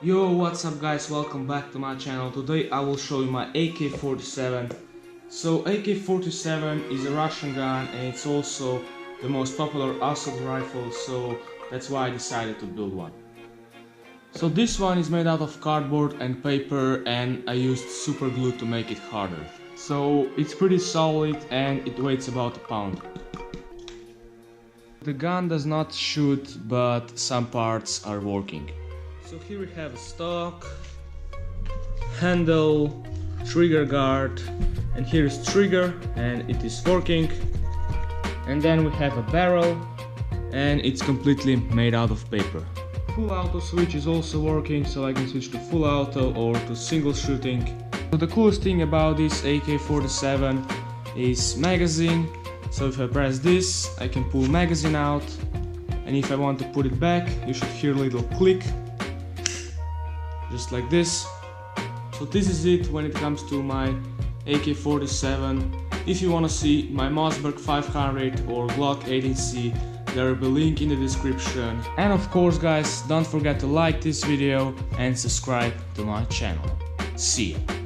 Yo, what's up guys, welcome back to my channel. Today I will show you my AK-47. So AK-47 is a Russian gun and it's also the most popular assault rifle, so that's why I decided to build one. So this one is made out of cardboard and paper and I used super glue to make it harder. So it's pretty solid and it weighs about a pound. The gun does not shoot, but some parts are working. So here we have a stock, handle, trigger guard, and here is trigger and it is working. And then we have a barrel and it's completely made out of paper. Full auto switch is also working, so I can switch to full auto or to single shooting. So the coolest thing about this AK-47 is magazine. So if I press this, I can pull magazine out, and if I want to put it back, you should hear a little click, just like this. So this is it when it comes to my AK-47. If you want to see my Mossberg 500 or Glock 18C, there will be a link in the description. And of course guys, don't forget to like this video and subscribe to my channel. See ya!